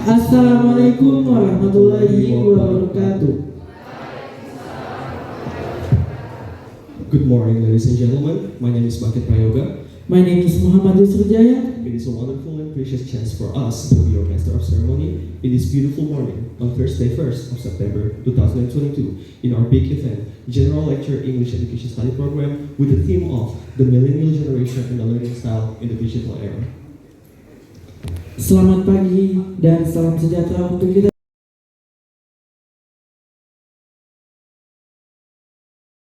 Assalamualaikum warahmatullahi wabarakatuh. Good morning, ladies and gentlemen. My name is Bakit Prayoga. My name is Muhammad Yusrujaya. It is a wonderful and precious chance for us to be your master of ceremony in this beautiful morning on Thursday, 1st of September 2022 in our big event, General Lecture English Education Study Program with the theme of the Millennial Generation and the Learning Style in the Digital Era. Selamat pagi dan salam sejahtera untuk kita.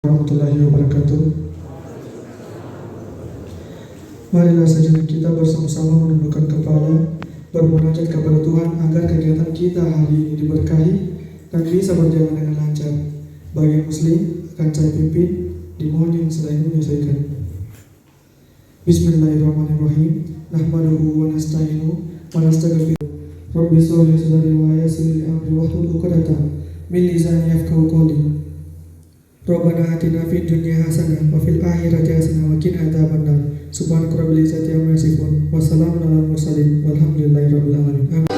Warahmatullahi wabarakatuh. Marilah sejenak kita bersama-sama menundukkan kepala, bermunajat kepada Tuhan agar kegiatan kita hari ini diberkahi dan bisa berjalan dengan lancar. Bagi Muslim akan saya pimpin, dimohon yang selain menyesuaikan. Bismillahirrahmanirrahim. Nahmaduhu wa nasta'inu wa nastaghfiruh. Rabbi shrah li sadri wa yassir li amri wahlul 'uqdatam min lisani yafqahu qawli. Rabbana atina fid dunya hasanah wa fil akhirati hasanah wa qina adzabannar. Subhanaka rabbil izzati amma yasifun wa salamun alal mursalin walhamdulillahi rabbil alamin. Amin.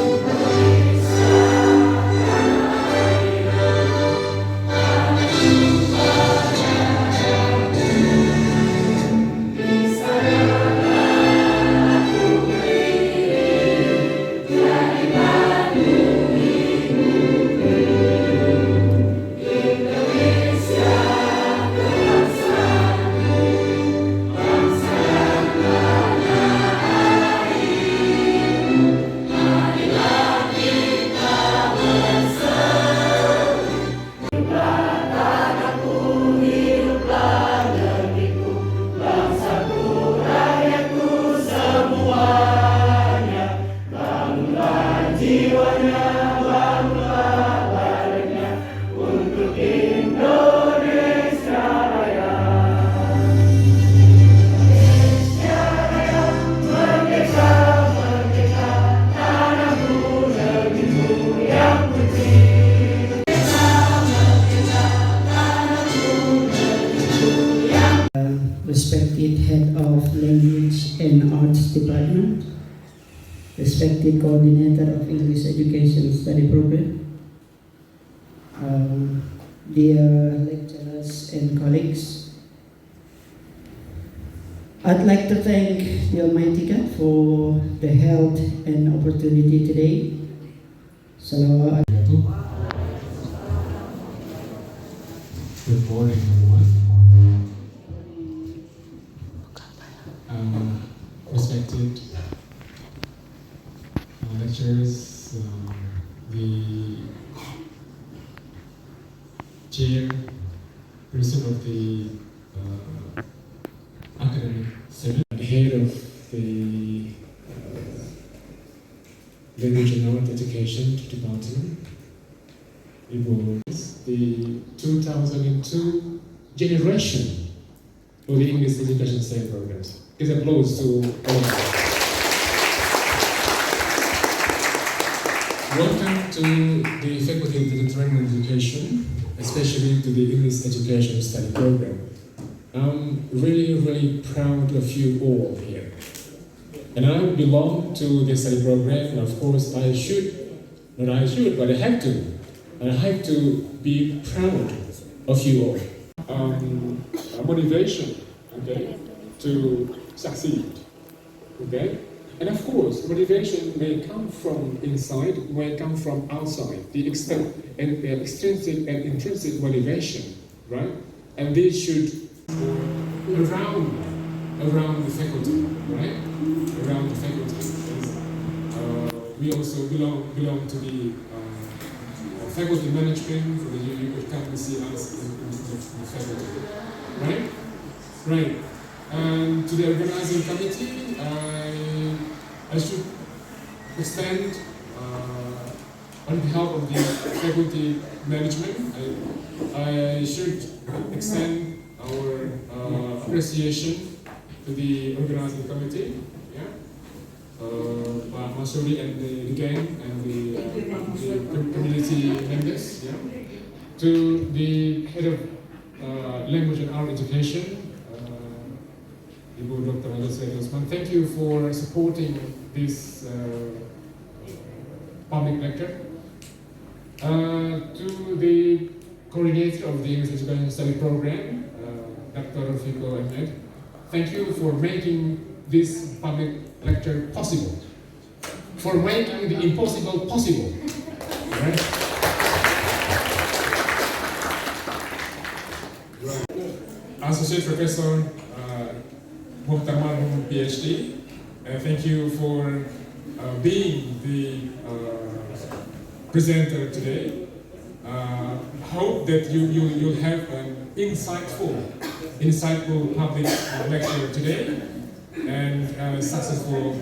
Respected Head of Language and Arts Department, respected Coordinator of English Education Study Program, dear lecturers and colleagues, I'd like to thank the Almighty God for the health and opportunity today. Salawat. Good morning, everyone. Respected lecturers, the chairperson of the academic senate, the head of the language and art education department, it was the 2002 generation for the English education study programs. Give applause to all of them. Welcome to the Faculty of Literary Education, especially to the English Education Study Program. I'm really proud of you all here. And I belong to the study program, and of course but I have to. And I have to be proud of you all. Motivation, okay, to succeed, okay? And of course, motivation may come from inside, may come from outside, the extrinsic and intrinsic motivation, right? And these should around the faculty, right? Around the faculty. We also belong to the faculty management, for the you could come and see us in the faculty, right? Right. And to the organizing committee, I should extend, on behalf of the faculty management, I should extend our appreciation to the organizing committee, yeah, Masuri and the gang and the community members, yeah, to the head of language and art education, Ibu Dr. Alisa Osman. Thank you for supporting this public lecture. To the coordinator of the English Education Study Program, Dr. Rafiko Ahmed, thank you for making this public lecture possible, for making the impossible possible. Right? Associate Professor Muhtar Marhum, PhD, thank you for being the presenter today. Hope that you'll have an insightful public lecture today and a successful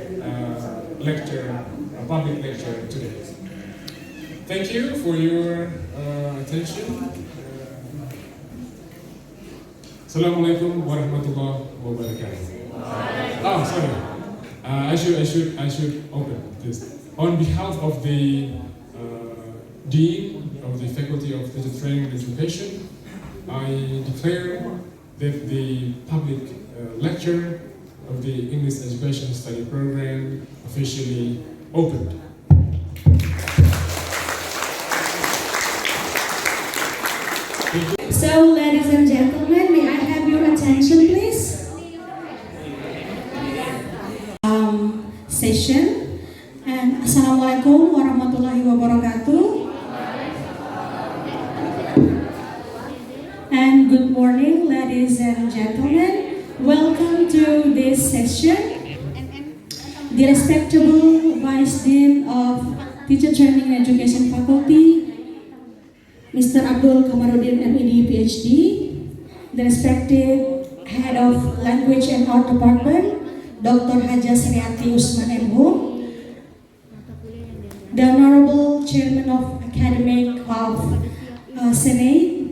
public lecture today. Thank you for your attention. Assalamualaikum warahmatullahi wabarakatuh. Oh, sorry. I should open this. On behalf of the Dean of the Faculty of Teacher Training and Education, I declare that the public lecture of the English Education Study Program officially opened. So, ladies and gentlemen, may I have your attention, please? Session. And Assalamualaikum warahmatullahi wabarakatuh. And good morning, ladies and gentlemen. Welcome to this session. The respectable Vice Dean of Teacher Training and Education Faculty, Mr. Abdul Kamarudin, MED, PhD, the respected Head of Language and Art Department, Dr. Haja Sriati Usman MHo, the Honorable Chairman of Academic of Senate,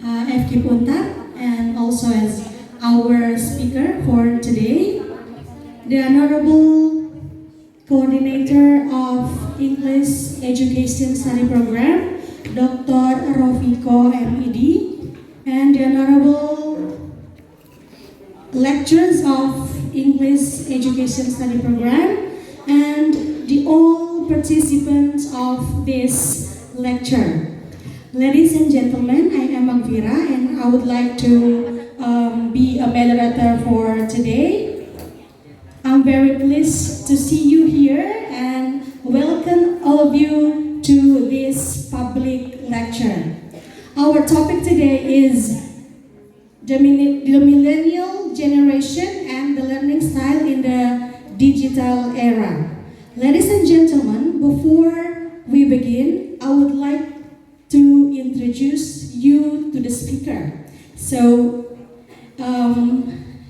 FK Punta, and also as our speaker for today, the Honorable Coordinator of English Education Study Program, Dr. Rafiko MED, and the Honorable Lecturers of English Education Study Program, and the all participants of this lecture. Ladies and gentlemen, I am Magvira, and I would like to be a moderator for today. I'm very pleased to see you here and welcome all of you to this public lecture. Our topic today is the millennial generation and the learning style in the digital era. Ladies and gentlemen, before we begin, I would like to introduce you to the speaker. So,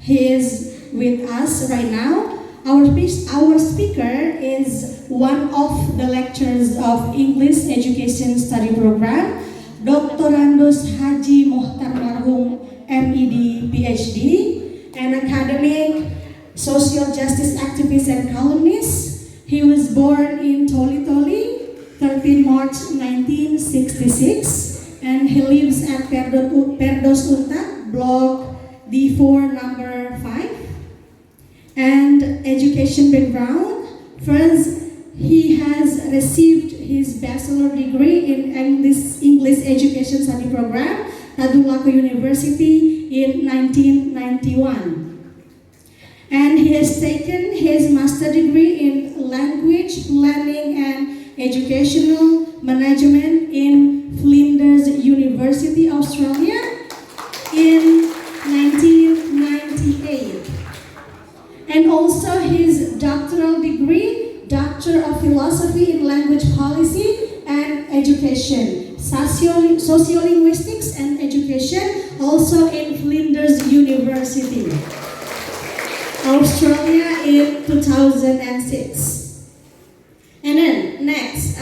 he is with us right now. Our speaker is one of the lecturers of English Education Study Program, Dr. Haji Muhtar Marhum, MED, PhD, an academic, social justice activist and columnist. He was born in Toli Toli, 13 March 1966, and he lives at Perdos Untak, block D4, number 5. And education background, first, he has received his bachelor degree in English Education Study Program at Tadulako University in 1991. And he has taken his master degree in language learning and educational management in Flinders University, Australia in 1998. And also his doctoral degree, Doctor of Philosophy in Language Policy and Education, Sociolinguistics and Education, also in Flinders University, Australia in 2006. And then next,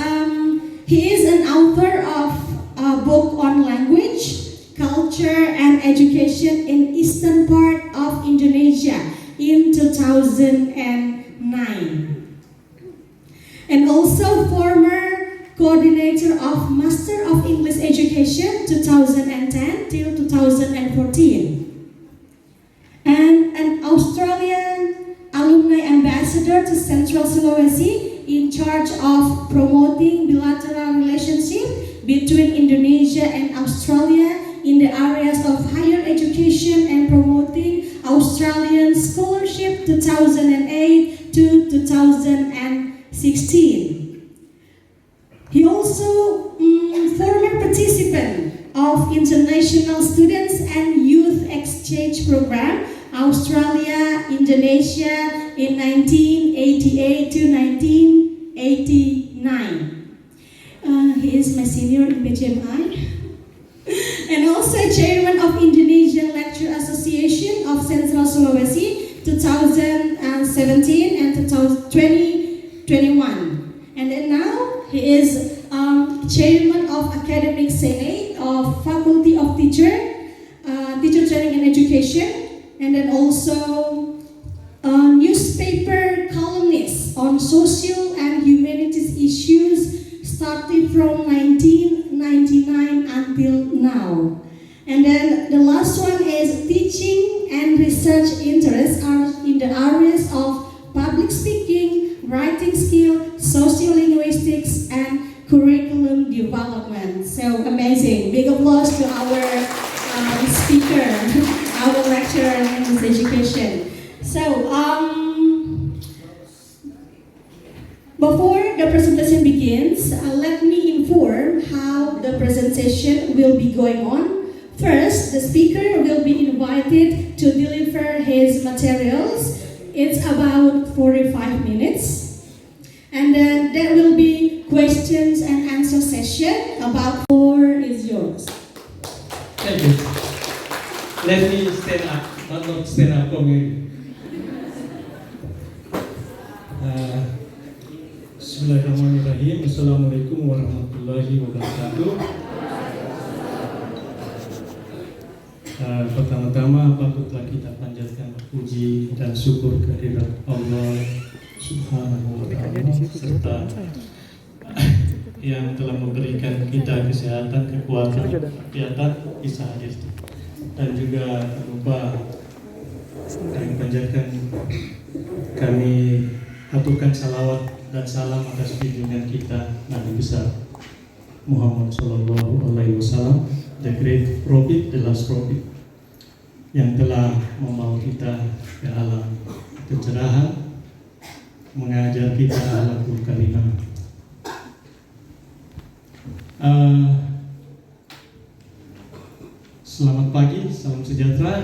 he is an author of a book on language, culture and education in eastern part of Indonesia in 2009. And also former coordinator of Master of English Education 2010 till 2014. And an Australian alumni ambassador to Central Sulawesi in charge of promoting bilateral relationship between Indonesia and Australia in the areas of higher education and promoting Australian scholarship 2008 to 2016. He also former participant of International Students and Youth Exchange Program, Australia, Indonesia in 1988 to 1989. He is my senior in PGMI. And also chairman of Indonesian Lecture Association of Central Sulawesi 2017 and 2021. And then now he is chairman of Academic Senate of Faculty of Teacher Training and Education, and then also newspaper columnist on social and humanities issues starting from 1999 until now. And then the last one is teaching and research interests are in the areas of public speaking, writing skill, sociolinguistics, and curriculum development. So amazing. Big applause to our speaker, our lecturer in this education. So, before the presentation begins, let me inform how the presentation will be going on. First, the speaker will be invited to deliver his materials. It's about 45 minutes. And then there will be questions and answer session. About 4 is yours. Thank you. Let me stand up, not stand up for me. Bismillahirrahmanirrahim. Assalamualaikum warahmatullahi wabarakatuh. Pertama-tama patutlah kita panjatkan puji dan syukur kehadirat Allah Subhanahu wa Ta'ala serta yang telah memberikan kita kesehatan, kekuatan, kegiatan bisa hadir, dan juga tak lupa kami panjatkan, kami aturkan salawat dan salam atas junjungan kita Nabi besar Muhammad Sallallahu Alaihi Wasallam, the great prophet, the last prophet, yang telah membawa kita ke alam pencerahan, mengajar kita akhlakul karimah. Selamat pagi, salam sejahtera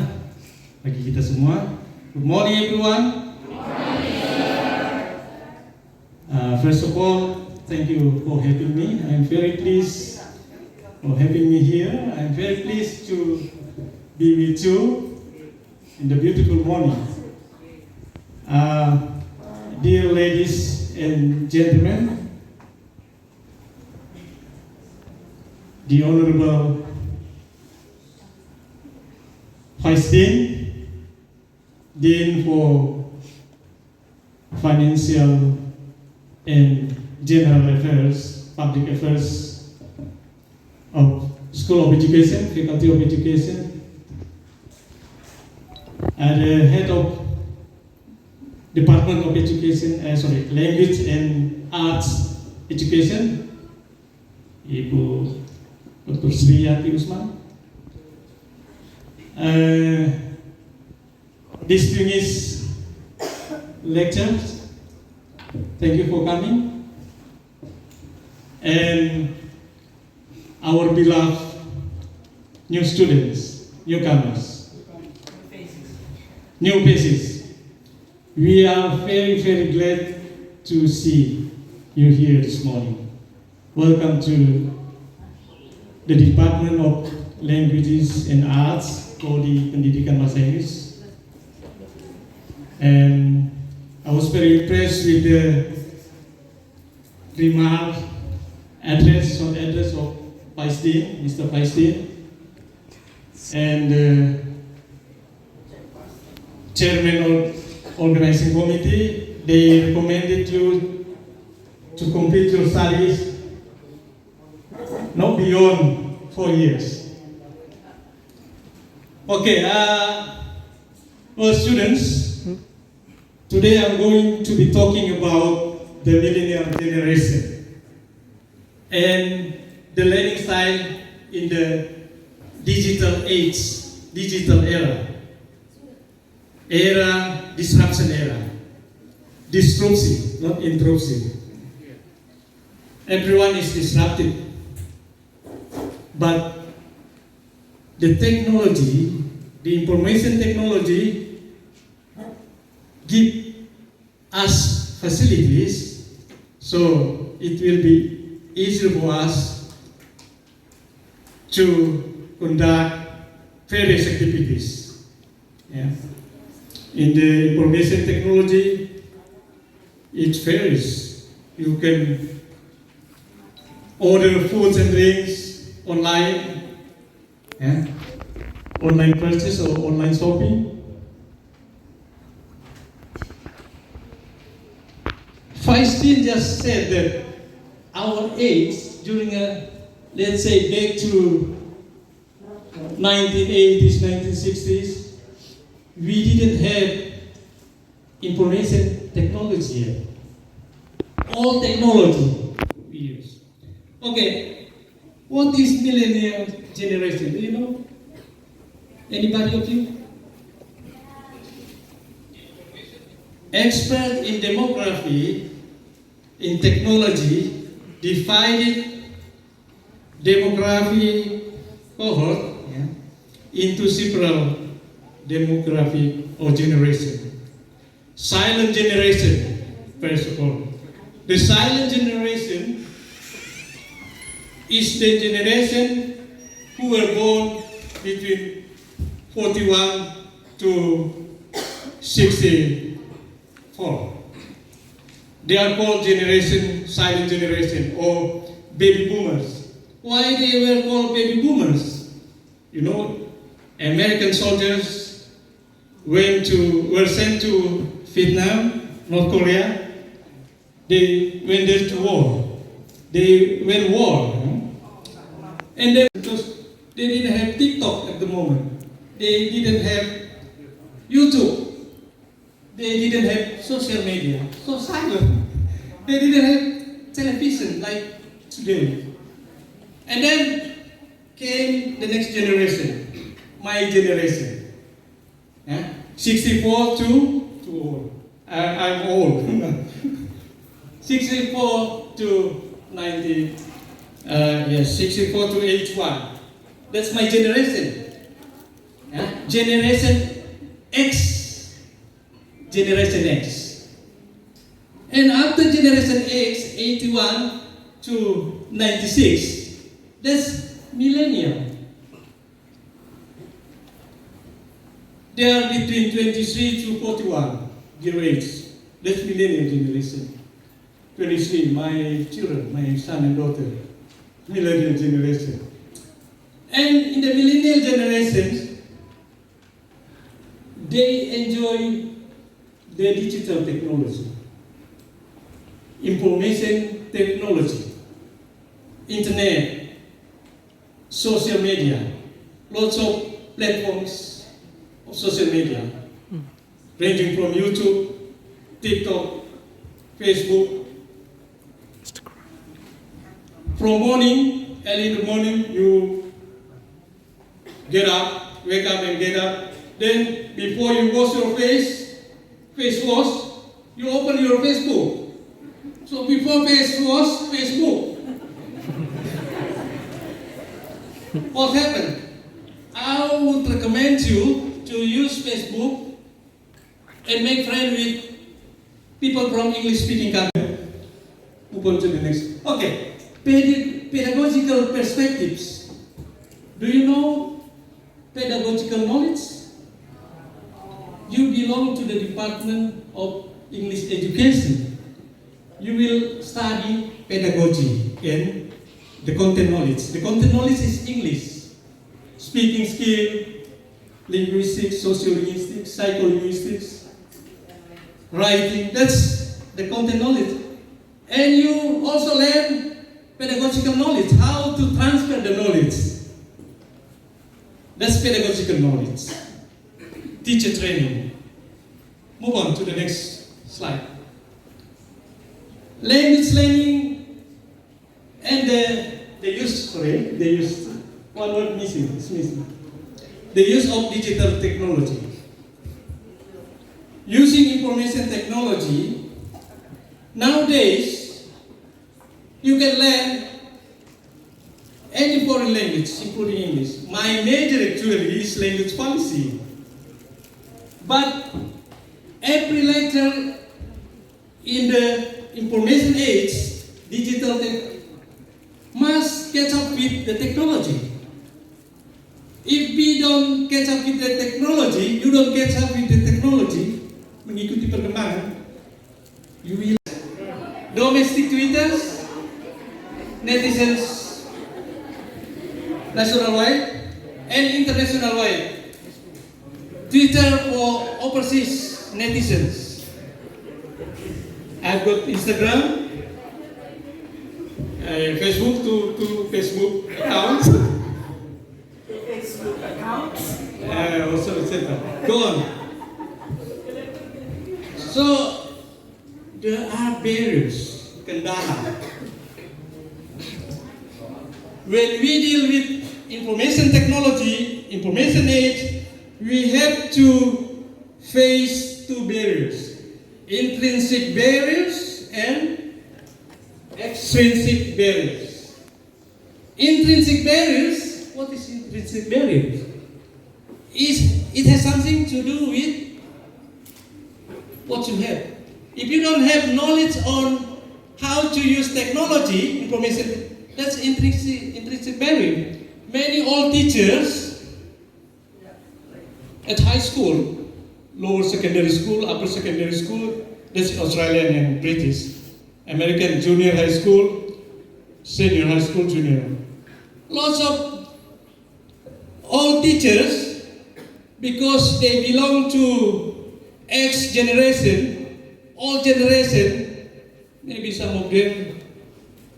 bagi kita semua. Good morning everyone. First of all, thank you for having me. I'm very pleased for having me here. I'm very pleased to be with you in the beautiful morning. Dear ladies and gentlemen, the Honorable Vice Dean for Financial and General Affairs, Public Affairs of School of Education, Faculty of Education, and the Head of Department of Education, Language and Arts Education, Ibu Dr. Sriyati Usman, distinguished lecturers, thank you for coming, and our beloved new students, newcomers, new faces. We are very, very glad to see you here this morning. Welcome to the Department of Languages and Arts, Prodi Pendidikan Bahasa Inggris. And I was very impressed with the remark, address of Vice Dean, Mr. Vice Dean, and Chairman of Organizing Committee. They recommended you to complete your studies not beyond 4 years. Okay, well, students, today I'm going to be talking about the millennial generation and the learning style in the digital age, digital era, disruption era. Disruptive, not intrusive. Everyone is disrupted. But the technology, the information technology, give us facilities, so it will be easier for us to conduct various activities. Yeah. In the information technology, it varies. You can order foods and drinks online, yeah? Online purchase or online shopping. Feinstein just said that our age during let's say back to 1980s, 1960s, we didn't have information technology yet. All technology we use. Okay, what is millennial generation? Do you know? Anybody of you? Experts in demography, in technology, divided demography cohort into several demographic or generation. Silent generation, first of all. The silent generation is the generation who were born between 41 to 64. They are called silent generation or baby boomers. Why they were called baby boomers? You know, American soldiers were sent to Vietnam, North Korea. They went there to war. They went war. And then, because they didn't have TikTok at the moment. They didn't have YouTube. They didn't have social media. So silent. They didn't have television like today. And then came the next generation. My generation. 64 to old. I'm old. 64 to 90. 64 to 81. That's my generation. Generation X. Generation X. And after Generation X, 81 to 96, that's millennial. They are between 23 to 41 year age. That's millennial generation. 23, my children, my son and daughter, millennial generation. And in the millennial generations, they enjoy the digital technology, information technology, internet, social media, lots of platforms of social media, ranging from YouTube, TikTok, Facebook. From morning, early in the morning, you get up, wake up and get up. Then before you wash your face wash, you open your Facebook. So before face wash, Facebook. What happened? I would recommend you to use Facebook and make friends with people from English-speaking countries. Move on to the next. Okay. Pedagogical perspectives. Do you know pedagogical knowledge? You belong to the Department of English Education. You will study pedagogy and the content knowledge. The content knowledge is English, speaking skill, linguistics, sociolinguistics, psycholinguistics, writing. That's the content knowledge. And you also learn pedagogical knowledge, how to transfer the knowledge. That's pedagogical knowledge. Teacher training. Move on to the next slide. language learning, and the use one word missing. It's missing. The use of digital technology. Using information technology, nowadays, you can learn any foreign language, including English. My major actually is language policy. But every lecture in the information age, digital tech, must catch up with the technology. If we don't catch up with the technology, you don't catch up with the technology, mengikuti perkembangan, you will. Domestic tweeters, netizens, national wide and international wide. Twitter for overseas netizens. I've got Instagram, Facebook, two Facebook accounts. Also, etc. Go on. So there are barriers, kendala. When we deal with information technology, information age, we have to face two barriers: intrinsic barriers and extrinsic barriers. Intrinsic barriers, what is intrinsic barriers? It has something to do with what you have. If you don't have knowledge on how to use technology, information, that's intrinsic barrier. Many old teachers at high school, lower secondary school, upper secondary school, that's Australian and British, American junior high school, senior high school, junior. Lots of old teachers, because they belong to X generation, old generation, maybe some of them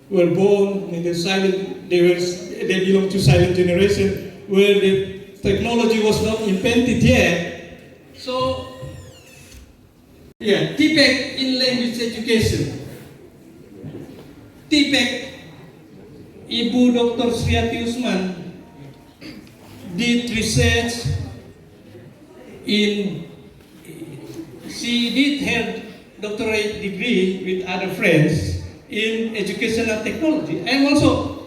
were born in the silent, they belong to silent generation where the technology was not invented yet. So, yeah, TPEC in language education. TPEC, Ibu Dr. Sriati Usman did research she did her doctorate degree with other friends in educational technology. I'm also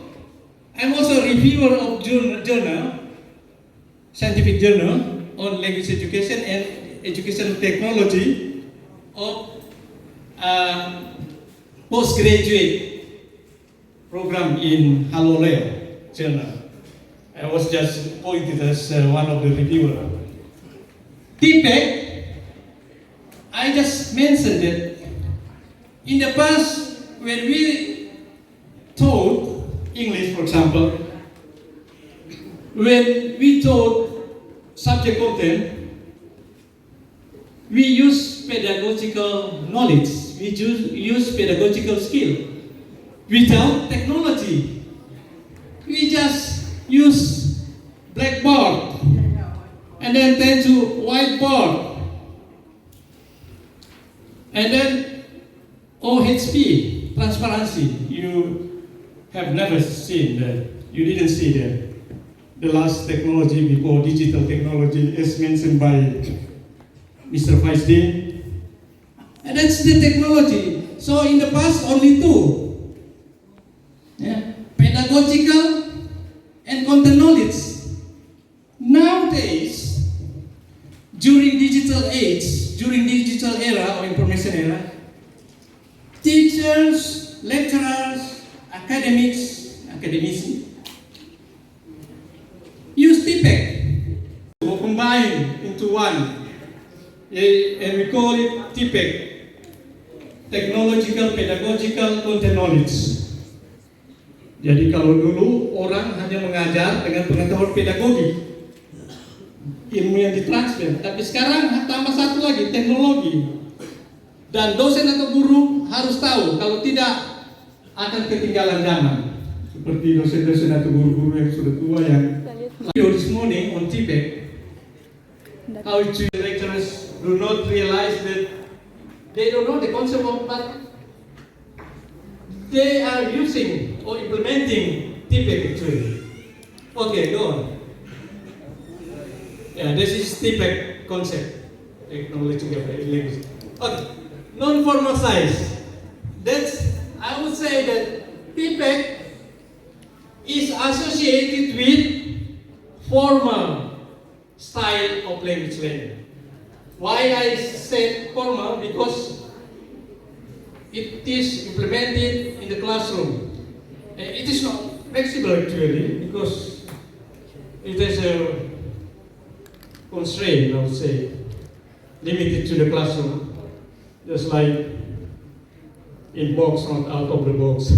a reviewer of journal, scientific journal on language education and educational technology of postgraduate program in Haloleo journal. I was just appointed as one of the reviewers. TPEC, I just mentioned that in the past, when we taught English, for example, when we taught subject content, we use pedagogical knowledge, we use pedagogical skill. Without technology, we just use blackboard and then turn to whiteboard and then OHP, transparency. You have never seen that. You didn't see that. The last technology before digital technology is mentioned by Mr. Vice Dean. And that's the technology. So in the past, only two. Yeah. Pedagogical and content knowledge. Nowadays, during digital age, during digital era or information era, teachers, lecturers, academics use TPEC or combine into one, and we call it TPEC, Technological Pedagogical Content Knowledge. Jadi kalau dulu orang hanya mengajar dengan pengetahuan pedagogi, ilmu yang ditransfer, tapi sekarang tambah satu lagi, teknologi. Dan dosen atau guru harus tahu, kalau tidak akan ketinggalan zaman. Seperti dosen-dosen atau guru-guru yang sudah tua yang this morning on TPEC, how to lecturers do not realize that they don't know the concept of, but they are using or implementing TPEC actually. Okay, go on. Yeah, this is TPEC concept, acknowledging of language. Okay, non-formal science. That's, I would say that TPEC is associated with formal style of language learning. Why I said formal? Because it is implemented in the classroom. It is not flexible actually because it is a constraint, I would say, limited to the classroom, just like in box, not out of the box.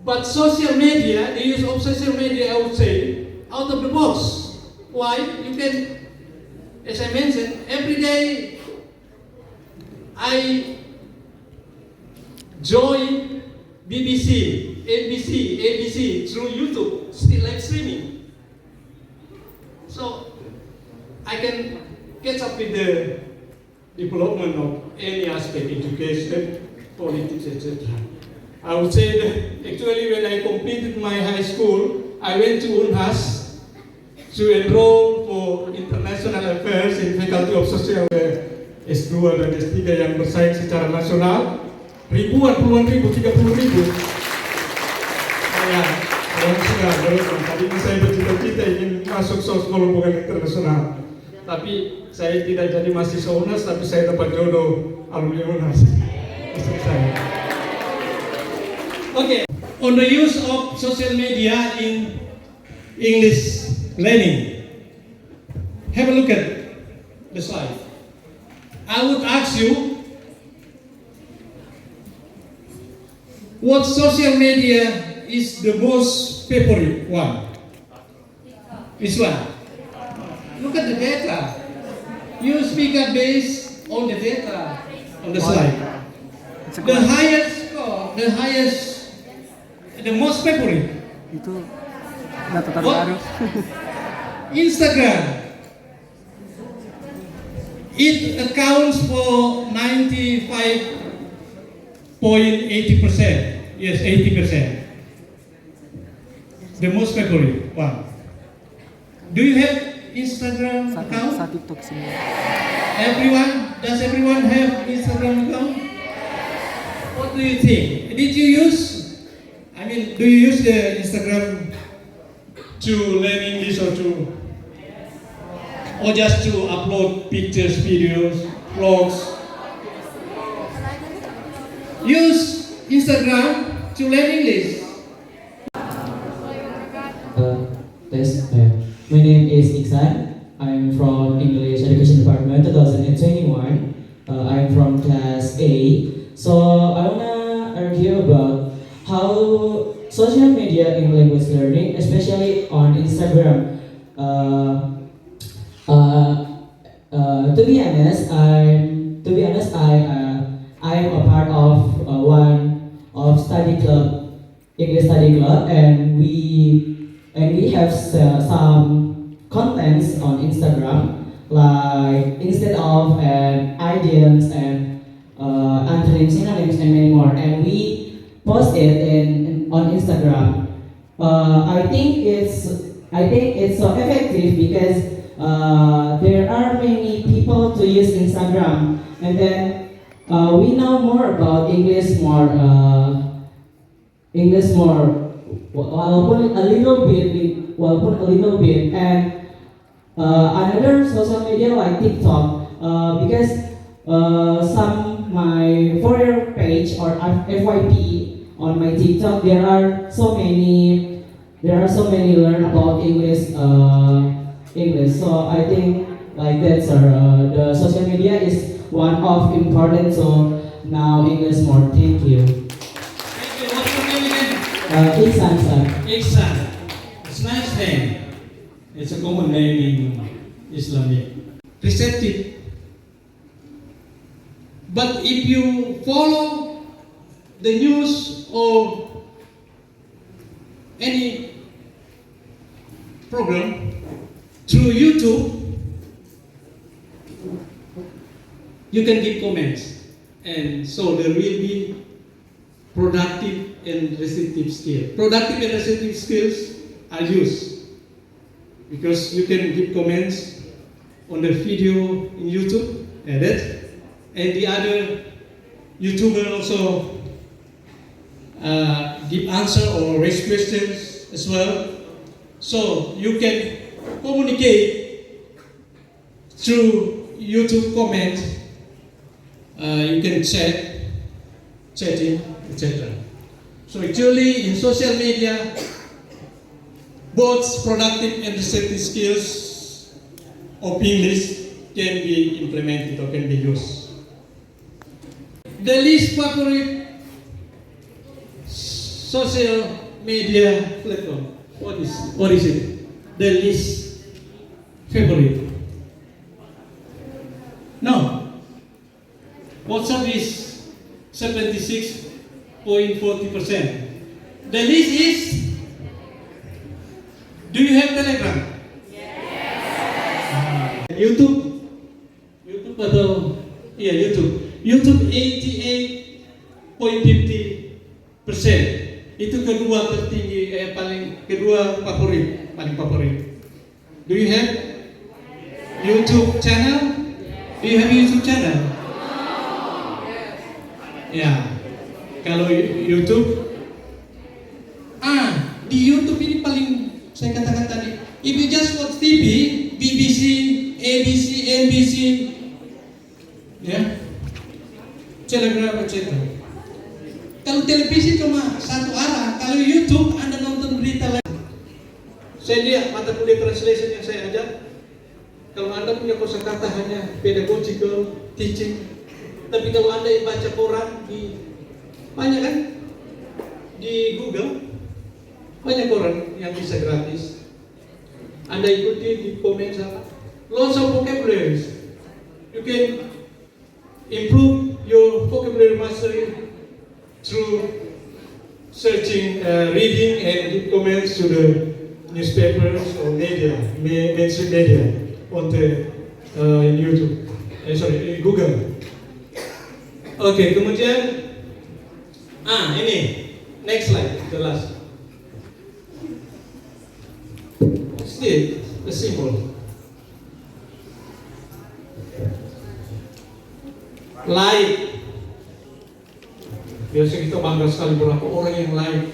But social media, the use of social media, I would say, out of the box. Why? You can, as I mentioned, every day I join BBC, ABC through YouTube, still live streaming. So I can catch up with the development of any aspect, education, politics, etc. I would say that actually when I completed my high school, I went to Unhas to enroll for international affairs in Faculty of Social S2 dan S3 yang bersaing secara nasional. Ribuan, puluhan ribu, 30.000. Saya sudah beruntung. Tadi saya bercita-cita ingin masuk sekolah hubungan internasional. Tapi saya tidak jadi mahasiswa UNAS, tapi saya dapat jodoh alumni UNAS. Istri saya. Okay, on the use of social media in English learning. Have a look at the slide. I would ask you, what social media is the most favorite one? Which one? Look at the data. You speak up based on the data on the slide. The highest score, the most favorite. Itu data What? terbaru. Instagram. It accounts for 95.80%. Yes, 80%. The most favorite one. Do you have Instagram account? Sa TikTok semua. Does everyone have Instagram account? What do you think? Did you use? Do you use the Instagram to learn English or just to upload pictures, videos, vlogs? Use Instagram to learn English. My name is Iksan. I'm from English Education Department 2021. I'm from class A. So I wanna argue about how social media in language learning, especially on Instagram. To be honest, I'm a part of one of study club, English study club, and we have some contents on Instagram, like instead of idioms and antonyms, synonyms, and many more, and we post it on Instagram. I think it's so effective because there are many people to use Instagram, and then we know more about English more, walaupun a little bit, and another social media like TikTok, because some my for your page or FYP on my TikTok, there are so many learn about English. So I think like that's the social media is one of important. So now English more. Thank you. Thank you. What's your name again? Iksan, sir. Iksan. It's a nice name. It's a common name in Islamic. Receptive. But if you follow the news or any program through YouTube, you can give comments, and so there will be productive and receptive skills. Productive and receptive skills are used because you can give comments on the video in YouTube, edit, and the other YouTuber also give answer or raise questions as well. So you can communicate through YouTube comments. You can chatting, etc. So actually in social media, both productive and receptive skills of English can be implemented or can be used. The least favorite social media platform. What is it? The least favorite. No. WhatsApp is 76.40%. The least is. Do you have Telegram? Yes. YouTube atau YouTube 88.50%. Itu kedua tertinggi, kedua paling favorit. Do you have YouTube channel? Do you have YouTube channel? Ya, kalau YouTube, di YouTube ini paling saya katakan tadi. If you just watch TV, BBC, ABC, NBC, ya, Telegram, etc. Kalau televisi cuma satu arah, kalau YouTube Anda nonton berita lain. Saya lihat mata kuliah translation yang saya ajar. Kalau Anda punya kosakata hanya pedagogical teaching, tapi kalau Anda baca koran di banyak kan di Google banyak koran yang bisa gratis. Anda ikuti di komen sama. Lots of vocabularies. You can improve your vocabulary mastery through searching, reading, and give comments to the newspapers or media, mainstream media on the in YouTube. Google. Oke, kemudian ini next slide, the last. Still the symbol. Like. Biasa kita bangga sekali berapa orang yang like.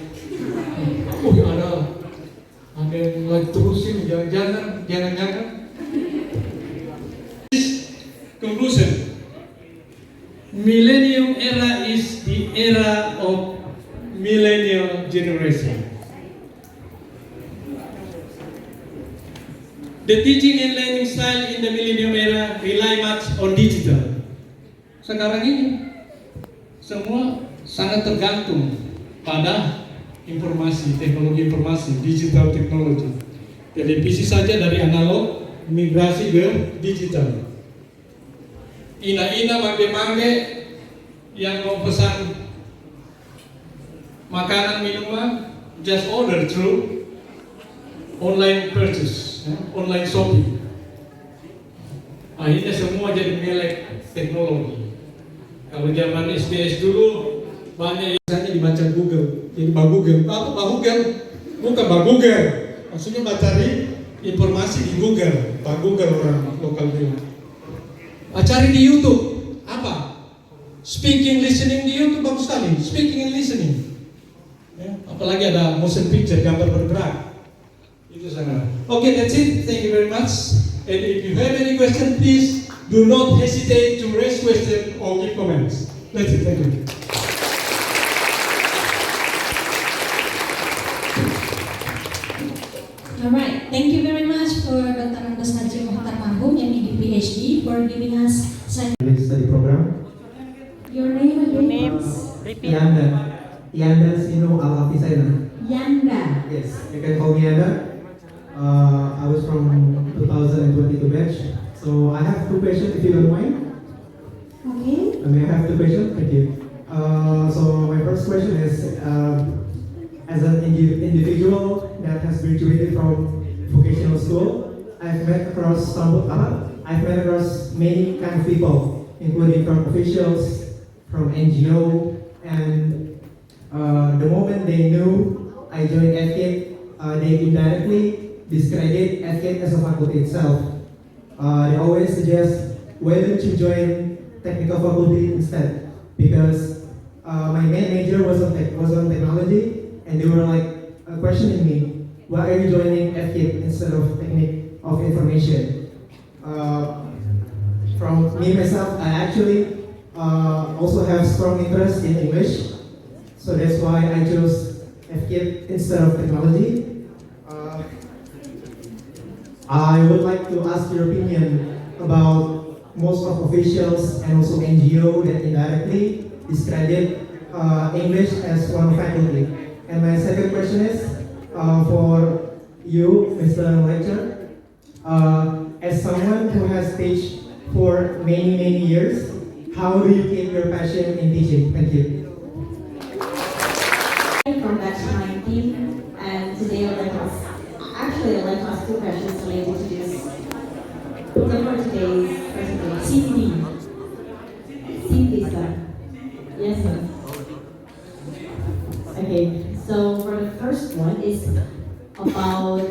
Ada yang like terusin, jangan. Conclusion. Millennium era is the era of millennial generation. The teaching and learning style in the millennium era rely much on digital. Sekarang ini semua sangat tergantung pada informasi, teknologi informasi, digital technology. Televisi saja dari analog migrasi ke digital. Ina-ina mangge-mangge yang mau pesan makanan minuman just order through online purchase, online shopping. Akhirnya semua jadi melek teknologi. Kalau zaman SDS dulu banyak yang dibaca Google, jadi Google. Apa Google? Bukan Google. Maksudnya cari informasi di Google, Google orang lokal bilang. Cari di YouTube, apa? Speaking, listening di YouTube bagus sekali. Speaking and listening. Ya, apalagi ada motion picture, gambar bergerak. Itu sangat. Okay, that's it. Thank you very much. And if you have any question, please do not hesitate to raise question or give comments. That's it. Thank you. Alright, thank you very much for Dr. Andes Haji Muhtar Marhum yang di PhD for giving us such study program. Your name again? Yanda Sino Al-Hafizana. Yanda. Yes, you can call me Yanda. I was from 2022 batch. So I have two questions if you don't mind. Okay. May I have two questions? Thank you. So my first question is, as an individual that has graduated from vocational school, I've met across many kind of people, including from officials, from NGO, and The moment they knew I joined FKIT, they indirectly discredit FKIT as a faculty itself. They always suggest, why don't you join technical faculty instead? Because my main major was on technology, and they were like questioning me, why are you joining FKIT instead of technique of information? From me myself, I actually also have strong interest in English, so that's why I chose FKIT instead of technology. I would like to ask your opinion about most of officials and also NGO that indirectly discredit English as one faculty. And my second question is for you, Mr. Lecturer. As someone who has taught for many years, how do you keep your passion in teaching? Thank you. From batch 19, and today I'd like to ask two questions related to this. So for today's presentation, CPD, sir. Yes, sir. Okay, so for the first one is about,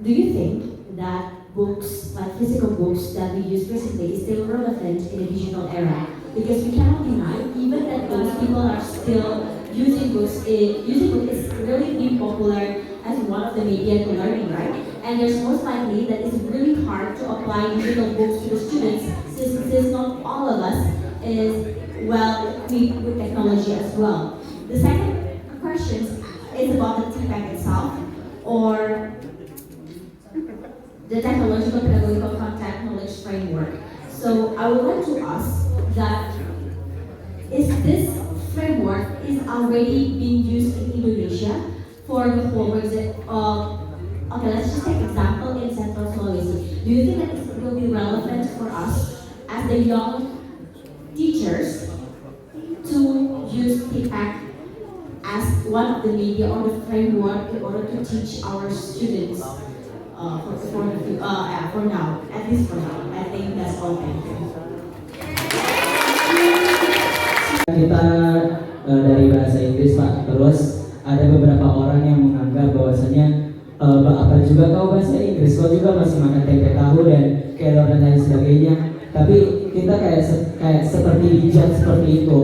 do you think that books, like physical books that we use recently, is still relevant in the digital era? Because we cannot deny, even that those people are still using books. Using books is really being popular as one of the media to learning, right? And there's most likely that it's really hard to apply digital books to the students, since not all of us is well equipped with technology as well. The second question is about the TPAC itself, or the Technological Pedagogical Content Knowledge Framework. So I would like to ask that, is this framework is already being used in Indonesia for the whole, or is it, okay, let's just take example in Central Sulawesi. Do you think that it will be relevant for us as the young teachers to use TPAC as one of the media or the framework in order to teach our students for now, at least for now? I think that's all. Thank you. Kita dari bahasa Inggris, Pak. Terus ada beberapa orang yang menganggap bahwasanya apa juga kau bahasa Inggris, kau juga masih makan tempe tahu dan kelor dan lain sebagainya. Tapi kita kayak seperti dijat seperti itu.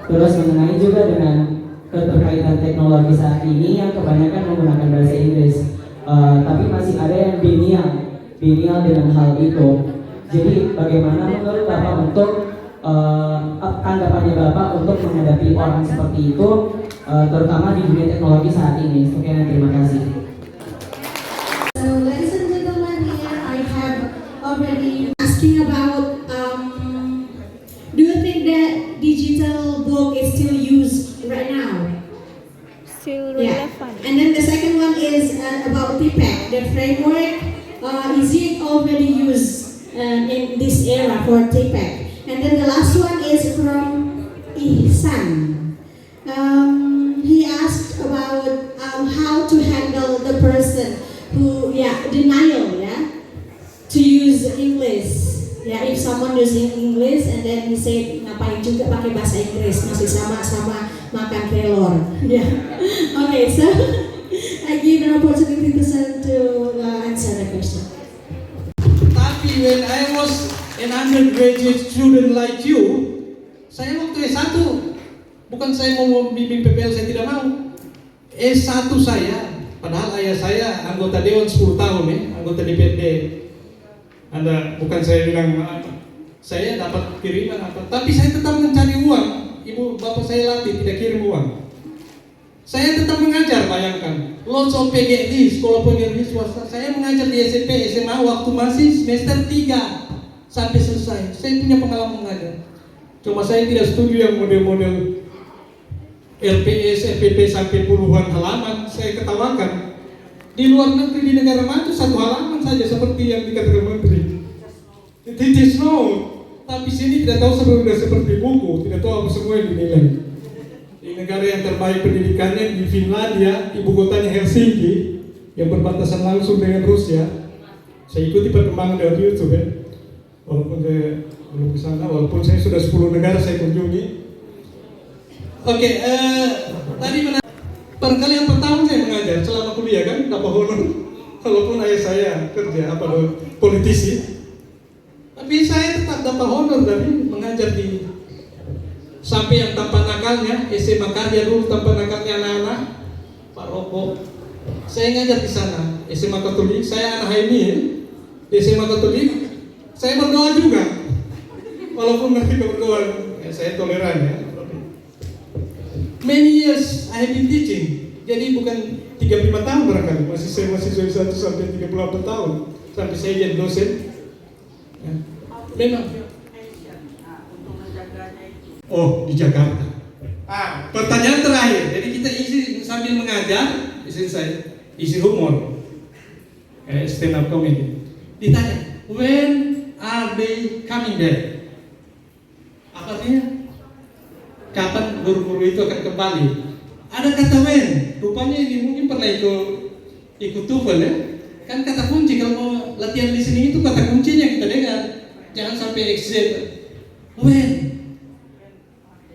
Terus mengenai juga dengan keterkaitan teknologi saat ini yang kebanyakan menggunakan bahasa Inggris. Tapi masih ada yang binial dengan hal itu. Jadi bagaimana menurut Bapak untuk tanggapannya Bapak untuk menghadapi orang seperti itu, terutama di dunia teknologi saat ini? Sekian, terima kasih. So, ladies and gentlemen, here I have already asking about, do you think that digital book is still used right now? Still relevant. And then the second one is about TPAC, the framework. Is it already used in this era for TPAC? And then the last one is from Ihsan. He asked about how to handle the person who, denial, to use English. If someone using English and then he said, ngapain juga pakai bahasa Inggris, masih sama-sama makan kelor. Okay, so I give an opportunity to answer the question. Tapi when I was an undergraduate student like you, saya waktu S1, bukan saya mau membimbing PPL, saya tidak mau. S1 saya, padahal ayah saya anggota Dewan 10 tahun anggota DPRD. Anda, bukan saya bilang saya dapat kiriman apa, tapi saya tetap mencari uang. Ibu bapak saya latih tidak kirim uang. Saya tetap mengajar, bayangkan. Lots of PGRI, sekolah PGRI swasta. Saya mengajar di SMP, SMA waktu masih semester 3 sampai selesai. Saya punya pengalaman mengajar. Cuma saya tidak setuju yang model-model LPS, FPP sampai puluhan halaman. Saya ketawakan. Di luar negeri, di negara maju, 1 halaman saja seperti yang dikatakan menteri. It is no. Tapi sini tidak tahu seperti buku, tidak tahu apa semua yang dinilai. Di negara yang terbaik pendidikannya di Finlandia, ibu kotanya Helsinki, yang berbatasan langsung dengan Rusia. Saya ikuti perkembangan dari YouTube walaupun saya belum ke sana, walaupun saya sudah 10 negara saya kunjungi. Oke, tadi barangkali yang pertama saya mengajar selama kuliah kan, dapat honor. Walaupun ayah saya kerja politisi, tapi saya tetap dapat honor dari mengajar di sampai yang tanpa nakalnya SMA Karya dulu, tanpa nakalnya anak-anak Pak Roko. Saya ngajar di sana SMA Katolik. Saya anak HMI di SMA Katolik. Saya berdoa juga, walaupun mereka berdoa, ya, saya toleran ya. Many years I have been teaching. Jadi bukan 35 tahun barangkali, saya masih 1 sampai 38 tahun sampai saya jadi dosen. Ya. Memang. Oh, di Jakarta. Pertanyaan terakhir. Jadi kita isi sambil mengajar, isi humor, stand up comedy. Ditanya, when are they coming back? Apa artinya? Kapan guru-guru itu akan kembali? Ada kata when. Rupanya ini mungkin pernah ikut TOEFL ya. Kan kata kunci kalau mau latihan listening itu kata kuncinya kita dengar. Jangan sampai exit. When?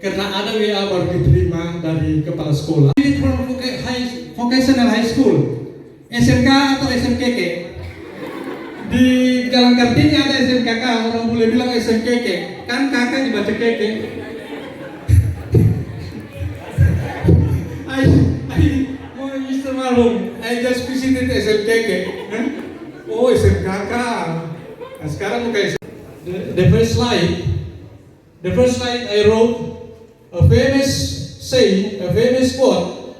Karena ada WA baru diterima dari kepala sekolah. Vocational High School, SMK atau SMKK. Di Jalan Kartini ada SMKK, orang boleh bilang SMKK. Kan kakak dibaca keke. Mr. Malum, I just visited SMKK. Oh, SMKK. Nah, sekarang bukan SMKK. The first slide I wrote a famous saying, a famous quote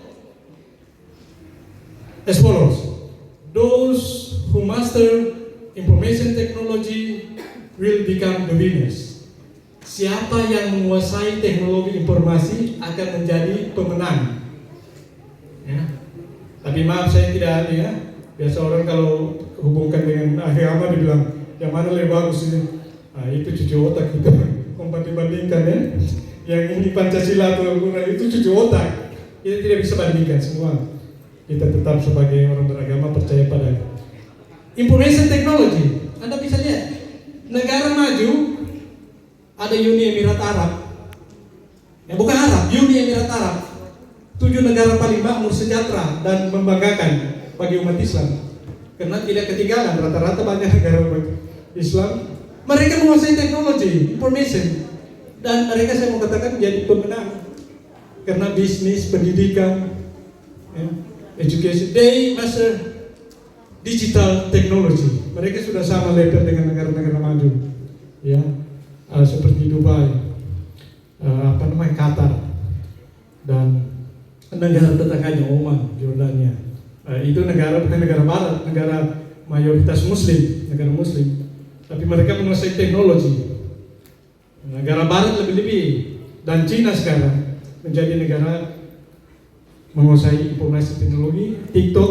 as follows: those who master information technology will become the winners. Siapa yang menguasai teknologi informasi akan menjadi pemenang. Ya. Tapi maaf saya tidak ahli ya. Biasa orang kalau hubungkan dengan agama dibilang yang mana lebih bagus ini. Nah, itu cuci otak kita. Kompat dibandingkan ya. Yang ini Pancasila atau itu cuci otak. Kita tidak bisa bandingkan semua. Kita tetap sebagai orang beragama percaya pada information technology. Anda bisa lihat negara maju ada Uni Emirat Arab. Ya bukan Arab, Uni Emirat Arab. 7 negara paling makmur, sejahtera dan membanggakan bagi umat Islam. Karena tidak ketinggalan, rata-rata banyak negara Islam. Mereka menguasai teknologi, information, dan mereka saya mau katakan jadi pemenang. Karena bisnis, pendidikan, education, they master digital technology. Mereka sudah sama level dengan negara-negara maju, ya, seperti Dubai, Qatar, dan negara tetangganya Oman, Jordania. Itu negara bukan negara barat, negara mayoritas Muslim, negara Muslim. Tapi mereka menguasai teknologi. Negara barat lebih-lebih, dan Cina sekarang menjadi negara menguasai informasi teknologi. TikTok,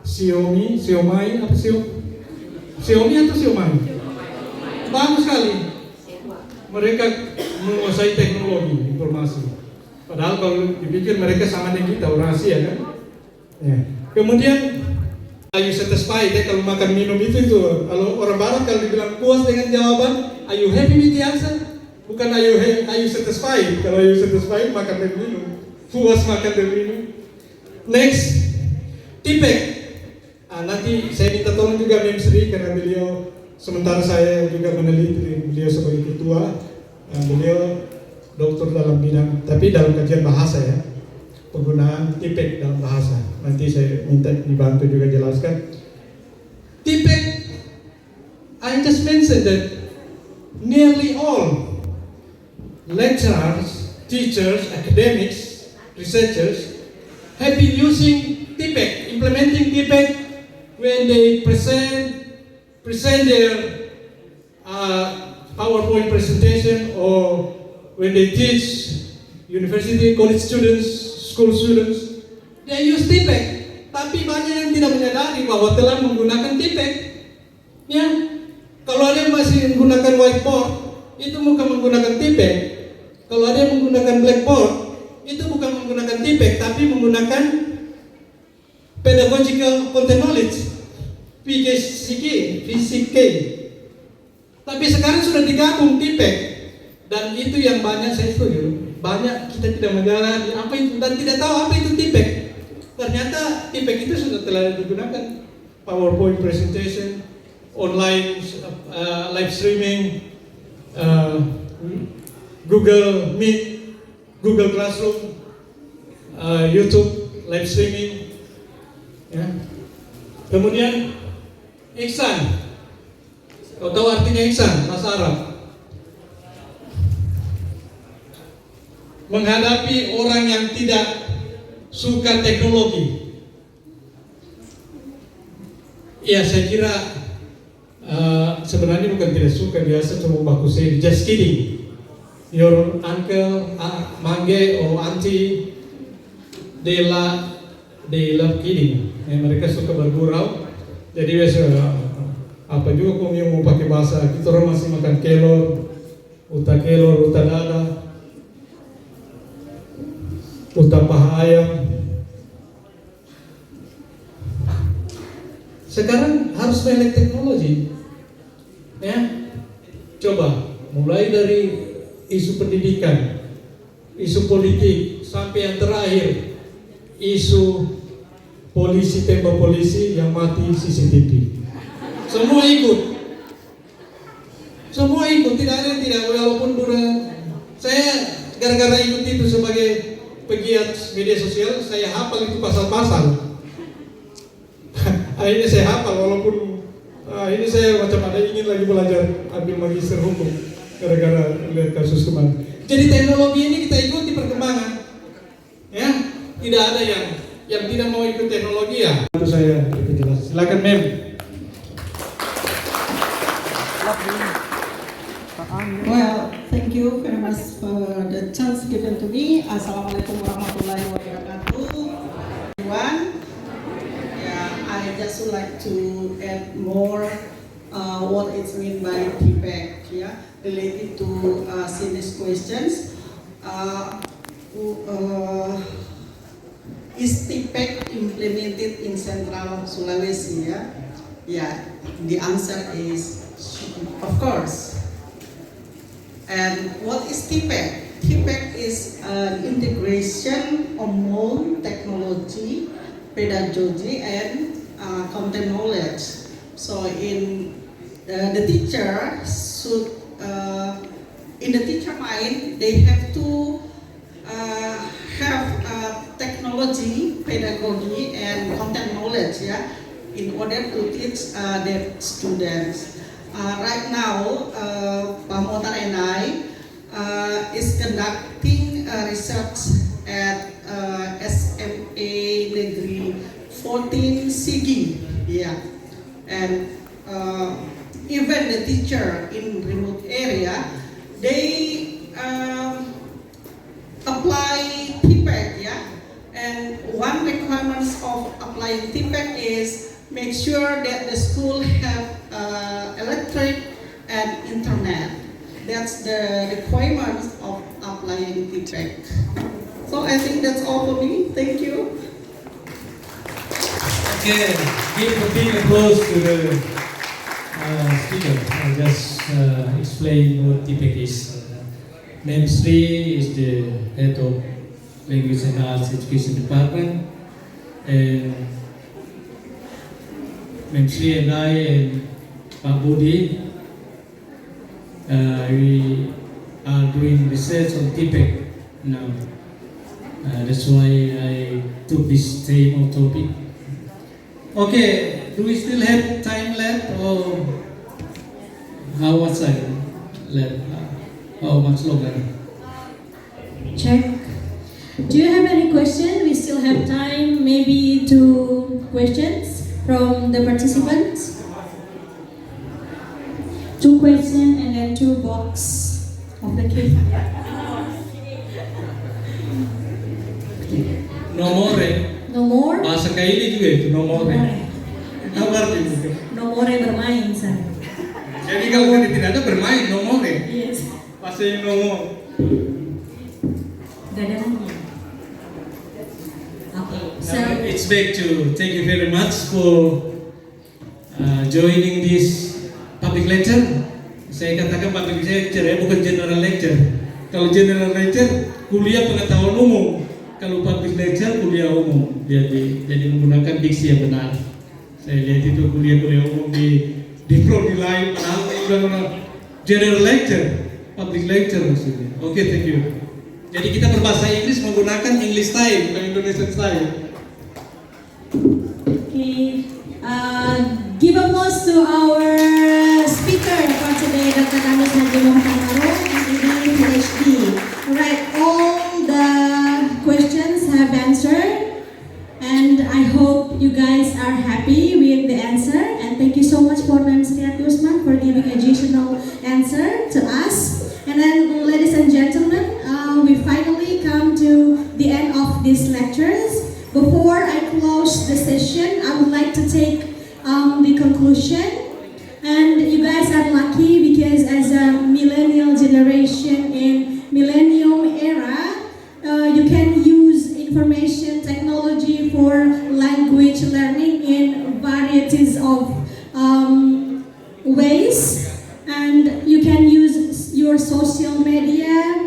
Xiaomi atau Xiaomi atau Xiaomi? Bagus sekali. Mereka menguasai teknologi informasi. Padahal kalau dipikir mereka sama dengan kita, orang Asia kan. Ya. Kemudian are you satisfied ya, kalau makan minum itu kalau orang barat kalau dibilang puas dengan jawaban, are you happy with the answer? Bukan are you satisfied. Kalau are you satisfied makan dan minum, puas makan dan minum. Next, TPEC. Nanti saya minta tolong juga Mem Sri karena beliau sementara saya juga meneliti, beliau sebagai ketua, beliau doktor dalam bidang, tapi dalam kajian bahasa ya, penggunaan TPEC dalam bahasa. Nanti saya minta dibantu juga jelaskan. TPEC, I just mentioned that nearly all lecturers, teachers, academics, researchers have been using TPEC, implementing TPEC when they present their PowerPoint presentation or when they teach university, college students, school students, they use TPEC. Tapi banyak yang tidak menyadari bahwa telah menggunakan TPEC. Ya, kalau ada yang masih menggunakan whiteboard, itu bukan menggunakan TPEC. Kalau ada yang menggunakan blackboard, itu bukan menggunakan TPEC, tapi menggunakan Pedagogical Perspectives, PGCK. Tapi sekarang sudah digabung TPEC. Dan itu yang banyak saya setuju, banyak kita tidak menjalani apa itu dan tidak tahu apa itu tipek. Ternyata tipek itu sudah telah digunakan, PowerPoint presentation, online live streaming, Google Meet, Google Classroom, YouTube live streaming, ya. Kemudian ihsan, kau tahu artinya ihsan bahasa Arab? Menghadapi orang yang tidak suka teknologi. Ya, saya kira sebenarnya bukan tidak suka, biasa cuma baku say just kidding. Your uncle, mangge or auntie, they love kidding. Mereka suka bergurau. Jadi biasa apa juga kau yang mau pakai bahasa kita orang masih makan kelor, uta dada, uta paha ayam. Sekarang harus melek teknologi, ya. Coba mulai dari isu pendidikan, isu politik, sampai yang terakhir isu polisi tembak polisi yang mati CCTV. Semua ikut, tidak ada yang tidak. Walaupun saya gara-gara ikut itu sebagai pegiat media sosial, saya hafal itu pasal-pasal. Akhirnya saya hafal, walaupun ini saya macam ada ingin lagi belajar ambil magister hukum gara-gara lihat kasus kemarin. Jadi teknologi ini kita ikuti perkembangan, ya. Tidak ada yang tidak mau ikut teknologi, ya. Itu saya jelas. Silakan Mem. Well, thank you very much for the chance given to me. Assalamualaikum warahmatullahi wabarakatuh. Everyone. I just would like to add more what is meant by feedback, related to these questions. Is feedback implemented in Central Sulawesi? Yeah, the answer is of course. And what is feedback? Feedback is an integration among technology, pedagogy, and content knowledge. So the teacher should, in the teacher mind, they have to have technology, pedagogy, and content knowledge, in order to teach their students. Right now, Pak Motar and I is conducting research at SMA Negeri 14 Sigi, and even the teacher in remote area, they apply feedback, and one requirement of applying feedback is make sure that the school have electric and internet. That's the requirement of applying feedback. So I think that's all for me. Thank you. Okay, give a big applause to the speaker. I just explain what TPEC is. Mem Sri is the head of Language and Arts Education Department, and Mem Sri and I and Pak Budi, we are doing research on TPEC now. That's why I took this same topic. Okay, do we still have time left, or how much time left? How much longer? Check. Do you have any question? We still have time, maybe 2 questions from the participants. 2 questions and then 2 box of the cake. No more. No more? Bahasa Kaili juga itu no more. Apa artinya itu? No more bermain, San. Jadi kalau tidak ada bermain no more. Yes. Pasti no more. Gak ada lagi. Okay. So it's back to thank you very much for joining this public lecture. Saya katakan public lecture, bukan general lecture. Kalau general lecture kuliah pengetahuan umum. Kalau public lecture kuliah umum. Jadi menggunakan diksi yang benar. Saya lihat itu kuliah umum di prodi lain, general lecture, public lecture maksudnya. Oke, thank you. Jadi kita berbahasa Inggris menggunakan English style, bukan Indonesian style. Okay, give applause to our speaker for today, Dr. Kamis Haji Muhammad Maruf, MD, PhD. Alright, all the questions have answered, and I hope you guys are happy with the answer. And thank you so much for Ma'am Sriati Usman for giving additional answer to us. And then, ladies and gentlemen, we finally come to the end of these lectures. Before I close the session, I would like to take the conclusion. And you guys are lucky because as a millennial generation in millennium era, you can use information technology for language learning in varieties of ways. And you can use your social media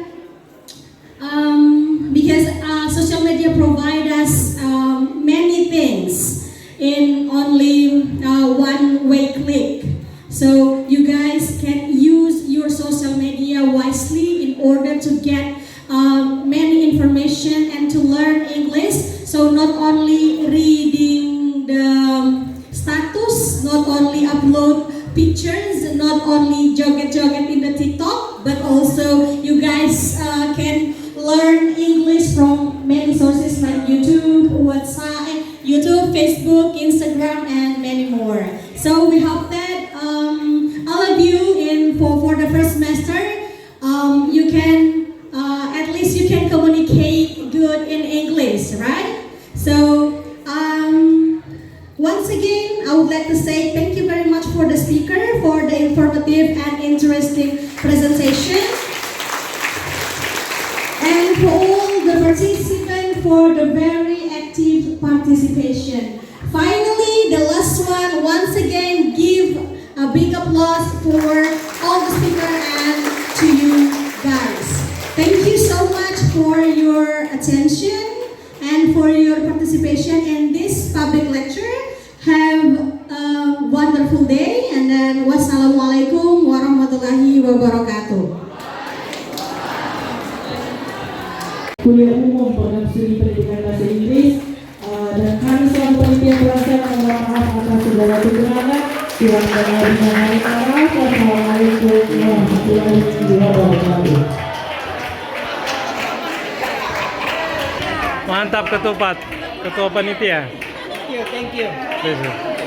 because social media provide us many things in only one-way click. So you guys can use your social media wisely in order to get many information and to learn English. So not only reading the status, not only upload pictures, not only joget-joget in the TikTok, but also you guys can learn English from many sources like YouTube, Facebook, Instagram, and many more. So we hope that all of you for the first semester, you can at least you can communicate good in English, right? So once again, I would like to say thank you very much for the speaker for the informative and interesting presentation. And for all the participants for the very active participation. Finally, the last one, once again, give a big applause for all the speakers and to you guys. Thank you so much for your attention and for your participation in this public lecture. Have a wonderful day, and then wassalamualaikum warahmatullahi wabarakatuh. Kuliah umum program studi pendidikan bahasa Inggris, dan kami selaku panitia pelaksana mohon maaf atas segala kekurangan. Kurang dari Wassalamualaikum warahmatullahi wabarakatuh. Mantap ketupat, ketua panitia. Thank you. Please.